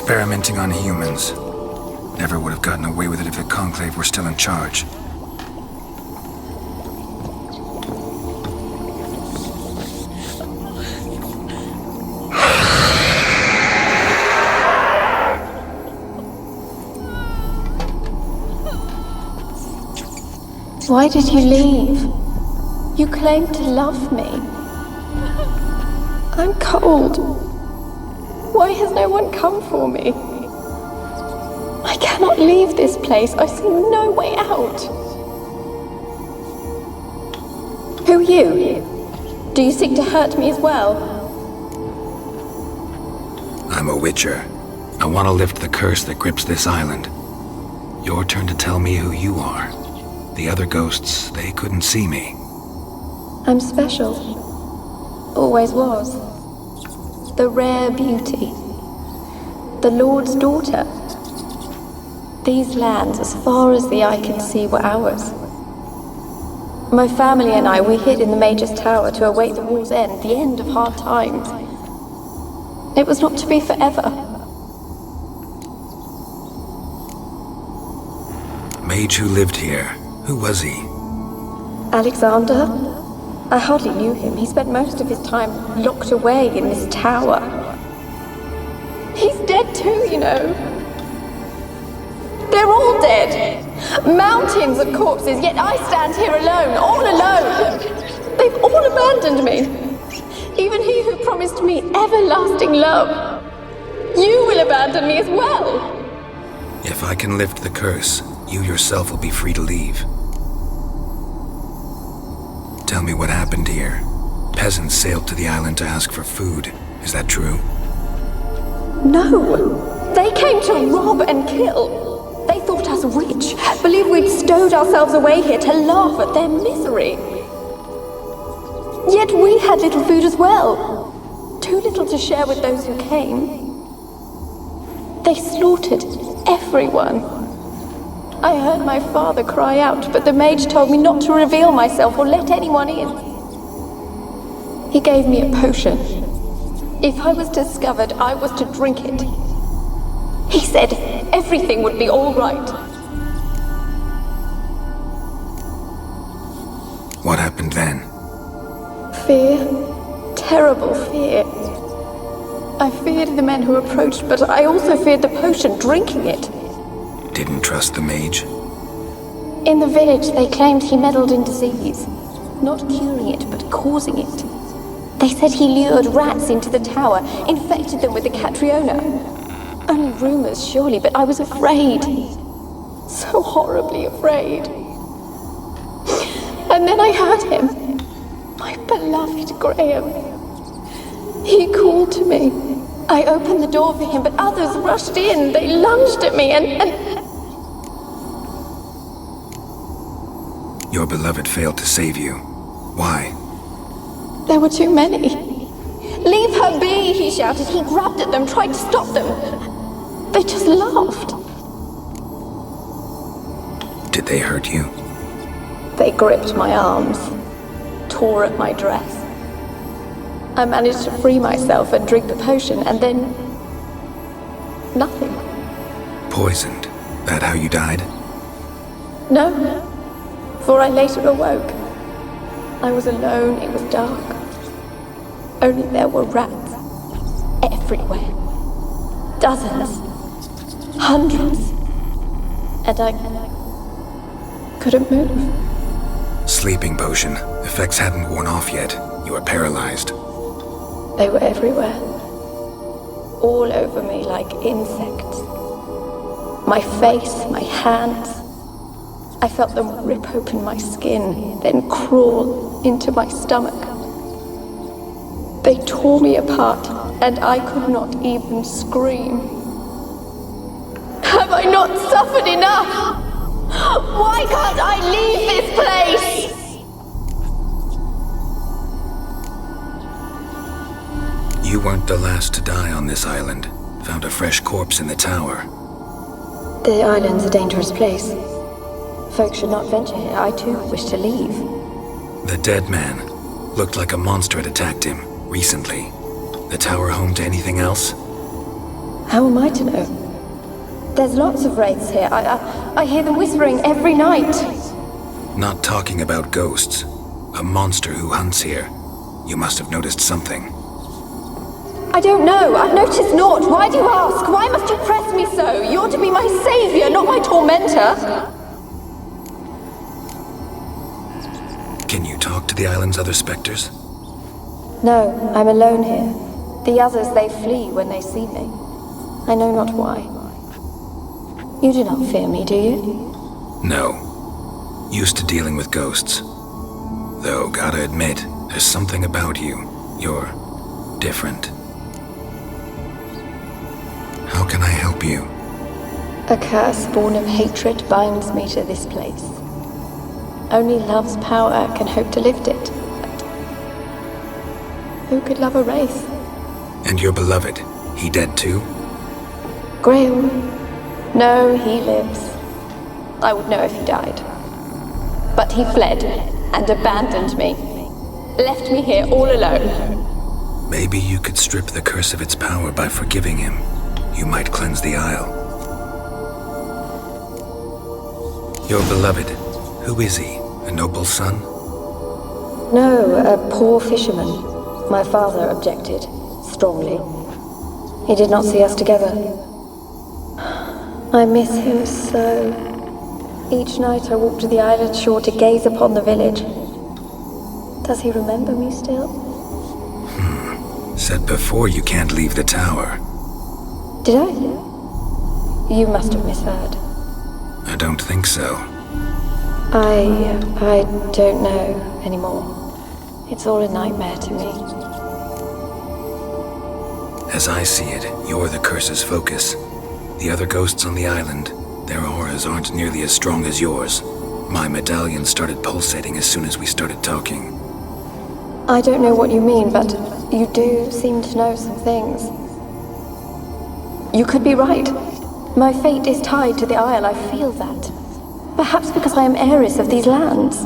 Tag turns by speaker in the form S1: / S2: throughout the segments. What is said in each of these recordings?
S1: Experimenting on humans. Never would have gotten away with it if the Conclave were still in charge.
S2: Why did you leave? You claimed to love me. I'm cold. Why has no one come for me? I cannot leave this place. I see no way out. Who are you? Do you seek to hurt me as well?
S1: I'm a Witcher. I want to lift the curse that grips this island. Your turn to tell me who you are. The other ghosts, they couldn't see me.
S2: I'm special. Always was. The rare beauty. The Lord's daughter. These lands, as far as the eye can see, were ours. My family and I, we hid in the Mage's Tower to await the war's end, the end of hard times. It was not to be forever.
S1: Mage who lived here. Who was he?
S2: Alexander? I hardly knew him. He spent most of his time locked away in this tower. He's dead too, you know. They're all dead. Mountains of corpses, yet I stand here alone, all alone. They've all abandoned me. Even he who promised me everlasting love. You will abandon me as well.
S1: If I can lift the curse, you yourself will be free to leave. Tell me what happened here. Peasants sailed to the island to ask for food. Is that true?
S2: No. They came to rob and kill. They thought us rich, believed we'd stowed ourselves away here to laugh at their misery. Yet we had little food as well. Too little to share with those who came. They slaughtered everyone. I heard my father cry out, but the mage told me not to reveal myself or let anyone in. He gave me a potion. If I was discovered, I was to drink it. He said everything would be all right.
S1: What happened then?
S2: Fear. Terrible fear. I feared the men who approached, but I also feared the potion, drinking it.
S1: Didn't trust the mage?
S2: In the village, they claimed he meddled in disease. Not curing it, but causing it. They said he lured rats into the tower, infected them with the Catriona. Only rumors, surely, but I was afraid. So horribly afraid. And then I heard him. My beloved Graham. He called to me. I opened the door for him, but others rushed in. They lunged at me and...
S1: Your beloved failed to save you. Why?
S2: There were too many. Leave her be, he shouted. He grabbed at them, tried to stop them. They just laughed.
S1: Did they hurt you?
S2: They gripped my arms, tore at my dress. I managed to free myself and drink the potion, and then... nothing.
S1: Poisoned? That how you died?
S2: No, for I later awoke. I was alone, it was dark. Only there were rats. Everywhere. Dozens. Hundreds. And I couldn't move.
S1: Sleeping potion. Effects hadn't worn off yet. You were paralyzed.
S2: They were everywhere. All over me like insects. My face, my hands. I felt them rip open my skin, then crawl into my stomach. They tore me apart, and I could not even scream. Have I not suffered enough? Why can't I leave this place?
S1: You weren't the last to die on this island. Found a fresh corpse in the tower.
S2: The island's a dangerous place. Folks should not venture here. I too wish to leave.
S1: The dead man. Looked like a monster had attacked him, recently. The tower home to anything else?
S2: How am I to know? There's lots of wraiths here. I hear them whispering every night.
S1: Not talking about ghosts. A monster who hunts here. You must have noticed something.
S2: I don't know. I've noticed naught. Why do you ask? Why must you press me so? You're to be my savior, not my tormentor.
S1: Can you talk to the island's other specters?
S2: No, I'm alone here. The others, they flee when they see me. I know not why. You do not fear me, do you?
S1: No. Used to dealing with ghosts. Though, gotta admit, there's something about you. You're different. How can I help you?
S2: A curse born of hatred binds me to this place. Only love's power can hope to lift it. But who could love a wraith?
S1: And your beloved, he dead too?
S2: Graham? No, he lives. I would know if he died. But he fled and abandoned me. Left me here all alone.
S1: Maybe you could strip the curse of its power by forgiving him. You might cleanse the Isle. Your beloved, who is he? A noble son?
S2: No, a poor fisherman. My father objected, strongly. He did not see us together. I miss him so. Each night I walk to the island shore to gaze upon the village. Does he remember me still?
S1: Said before you can't leave the tower.
S2: Did I? You must have misheard.
S1: I don't think so.
S2: I don't know anymore. It's all a nightmare to me.
S1: As I see it, you're the curse's focus. The other ghosts on the island, their auras aren't nearly as strong as yours. My medallion started pulsating as soon as we started talking.
S2: I don't know what you mean, but you do seem to know some things. You could be right. My fate is tied to the Isle, I feel that. Perhaps because I am heiress of these lands.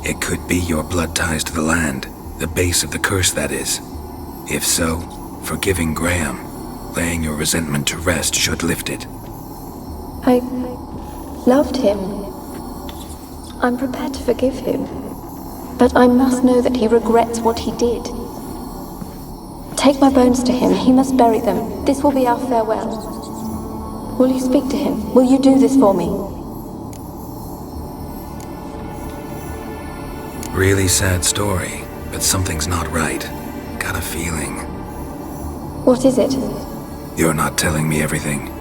S1: It could be your blood ties to the land, the base of the curse, that is. If so, forgiving Graham, laying your resentment to rest should lift it.
S2: I loved him. I'm prepared to forgive him. But I must know that he regrets what he did. Take my bones to him. He must bury them. This will be our farewell. Will you speak to him? Will you do this for me?
S1: Really sad story, but something's not right. Got a feeling.
S2: What is it?
S1: You're not telling me everything.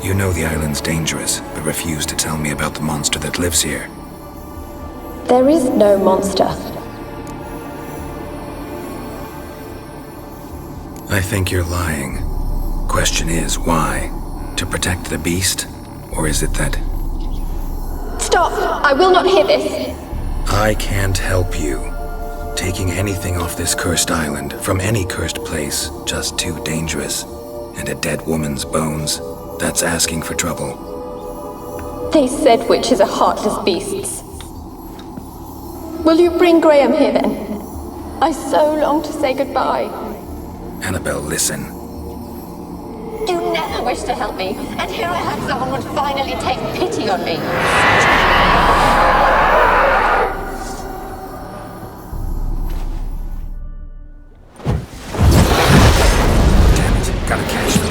S1: You know the island's dangerous, but refuse to tell me about the monster that lives here.
S2: There is no monster.
S1: I think you're lying. Question is, why? To protect the beast? Or is it that...
S2: Stop! I will not hear this!
S1: I can't help you. Taking anything off this cursed island, from any cursed place, just too dangerous. And a dead woman's bones, that's asking for trouble.
S2: They said witches are heartless beasts. Will you bring Graham here then? I so long to say goodbye.
S1: Anabelle, listen.
S2: You never wished to help me, and here I have someone would finally take pity on me.
S1: Damn it, gotta catch them.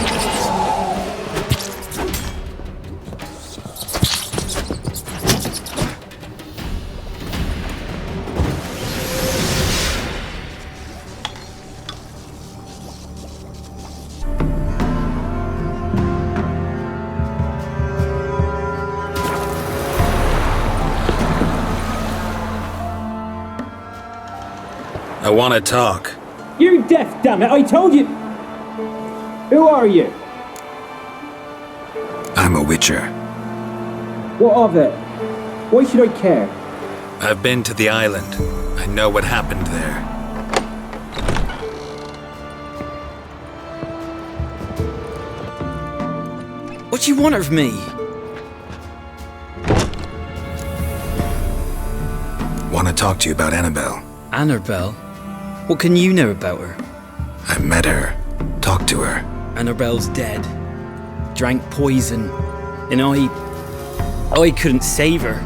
S1: I want to talk.
S3: You're deaf, damn it! I told you! Who are you?
S1: I'm a witcher.
S3: What of it? Why should I care?
S1: I've been to the island. I know what happened there.
S4: What do you want of me?
S1: Want to talk to you about Anabelle.
S4: Anabelle? What can you know about her?
S1: I met her, talked to her.
S4: Anabelle's dead. Drank poison. And I couldn't save her.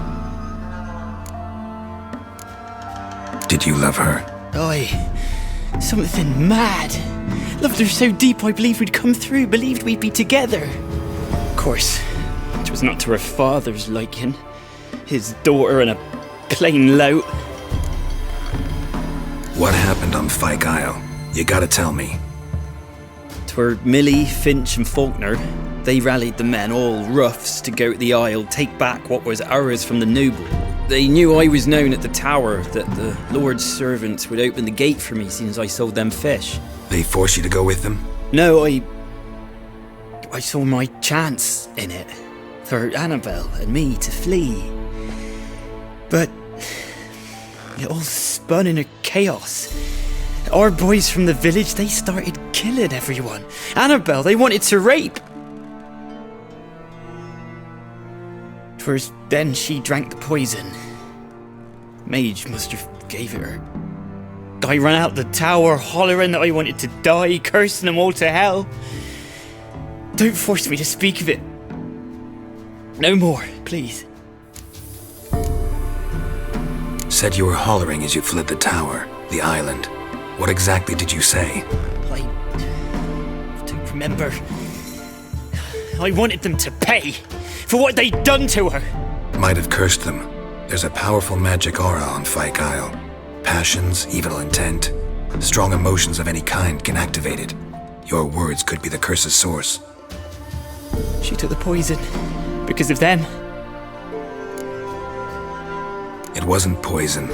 S1: Did you love her?
S4: Something mad. Loved her so deep I believed we'd come through, believed we'd be together. Of course, it was not to her father's liking. His daughter and a plain lout.
S1: What happened on Fyke Isle? You gotta tell me.
S4: 'Twere Millie, Finch and Faulkner. They rallied the men, all roughs, to go to the Isle, take back what was ours from the noble. They knew I was known at the tower, that the Lord's servants would open the gate for me since I sold them fish.
S1: They forced you to go with them?
S4: No, I saw my chance in it, for Anabelle and me to flee. But it all spun in a chaos. Our boys from the village, they started killing everyone. Anabelle, they wanted to rape. 'Twas then she drank the poison. Mage must have gave it her. I ran out the tower hollering that I wanted to die, cursing them all to hell. Don't force me to speak of it. No more, please.
S1: Said you were hollering as you fled the tower, the island. What exactly did you say?
S4: I don't remember. I wanted them to pay for what they'd done to her.
S1: Might have cursed them. There's a powerful magic aura on Fyke Isle. Passions, evil intent, strong emotions of any kind can activate it. Your words could be the curse's source.
S4: She took the poison because of them.
S1: It wasn't poison.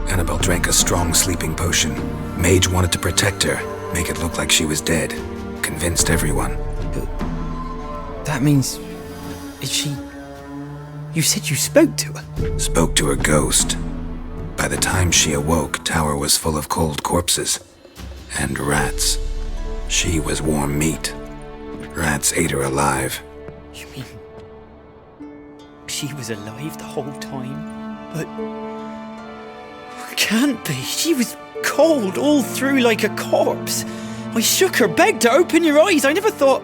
S1: Anabelle drank a strong sleeping potion. Mage wanted to protect her, make it look like she was dead. Convinced everyone.
S4: But that means... is she... You said you spoke to her?
S1: Spoke to her ghost. By the time she awoke, Tower was full of cold corpses. And rats. She was warm meat. Rats ate her alive.
S4: You mean... she was alive the whole time? But... can't be. She was cold all through like a corpse. I shook her, begged her, open your eyes. I never thought...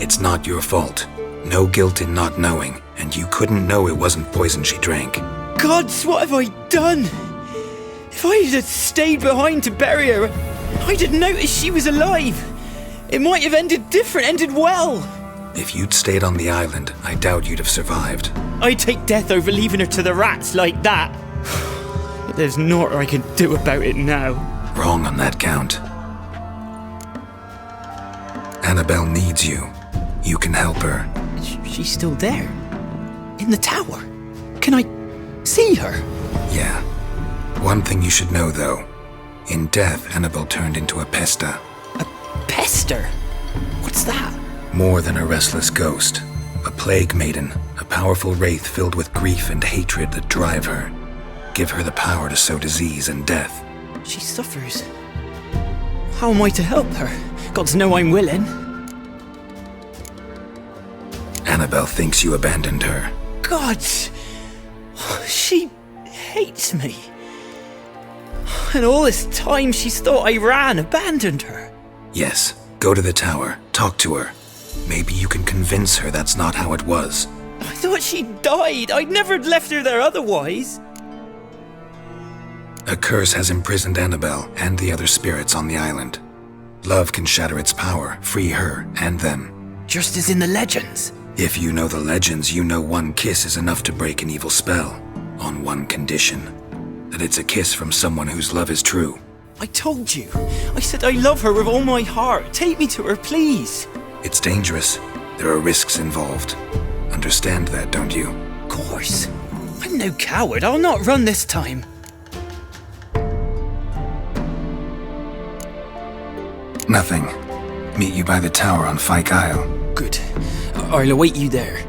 S1: It's not your fault. No guilt in not knowing, and you couldn't know it wasn't poison she drank.
S4: Gods, what have I done? If I had stayed behind to bury her, I'd have noticed she was alive. It might have ended different, ended well.
S1: If you'd stayed on the island, I doubt you'd have survived.
S4: I'd take death over leaving her to the rats like that. But there's naught I can do about it now.
S1: Wrong on that count. Anabelle needs you. You can help her.
S4: She's still there? In the tower? Can I see her?
S1: Yeah. One thing you should know, though. In death, Anabelle turned into a pesta.
S4: A pester? What's that?
S1: More than a restless ghost. A plague maiden. A powerful wraith filled with grief and hatred that drive her. Give her the power to sow disease and death.
S4: She suffers. How am I to help her? Gods know I'm willing.
S1: Anabelle thinks you abandoned her.
S4: Gods! She hates me. And all this time she's thought I ran, abandoned her.
S1: Yes, go to the tower, talk to her. Maybe you can convince her that's not how it was.
S4: I thought she died. I'd never left her there otherwise.
S1: A curse has imprisoned Anabelle and the other spirits on the island. Love can shatter its power, free her and them.
S4: Just as in the legends.
S1: If you know the legends, you know one kiss is enough to break an evil spell. On one condition. That it's a kiss from someone whose love is true.
S4: I told you. I said I love her with all my heart. Take me to her, please.
S1: It's dangerous. There are risks involved. Understand that, don't you?
S4: Of course. I'm no coward. I'll not run this time.
S1: Nothing. Meet you by the tower on Fyke Isle.
S4: Good. I'll await you there.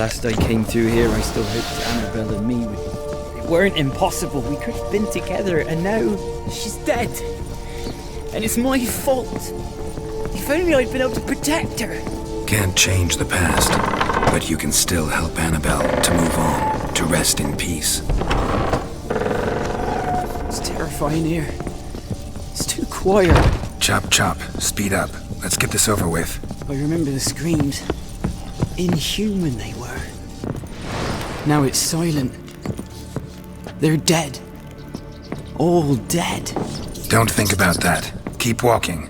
S4: last I came through here, I still hoped Anabelle and me weren't impossible. We could have been together, and now she's dead. And it's my fault. If only I'd been able to protect her.
S1: Can't change the past, but you can still help Anabelle to move on, to rest in peace.
S4: It's terrifying here. It's too quiet.
S1: Chop chop, speed up. Let's get this over with.
S4: I remember the screams. Inhuman they were. Now it's silent. They're dead. All dead.
S1: Don't think about that. Keep walking.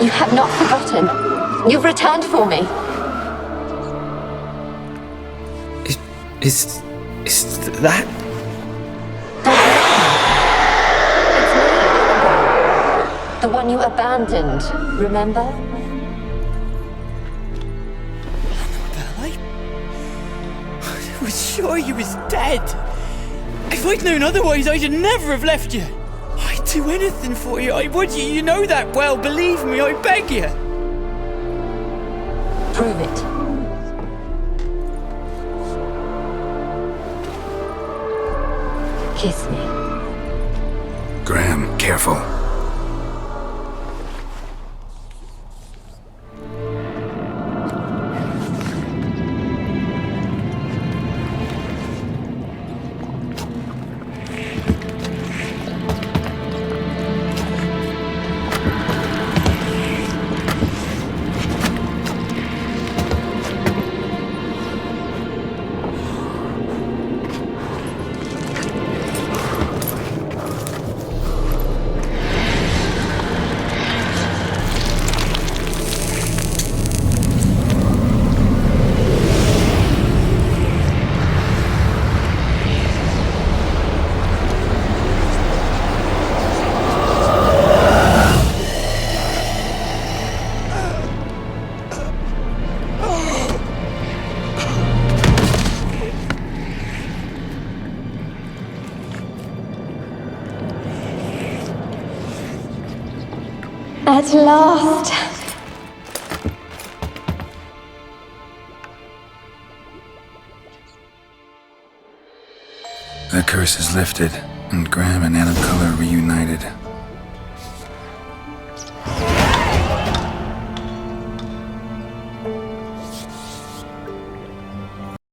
S2: You have not forgotten. You've returned for me.
S4: Is that?
S2: It's me. The one you abandoned, remember?
S4: I was sure you was dead. If I'd known otherwise, I'd never have left you. I'd do anything for you. I would. You know that well. Believe me, I beg you.
S2: Prove it. Kiss me.
S1: Graham, careful.
S2: At last.
S1: The curse is lifted, and Graham and Anabelle are reunited.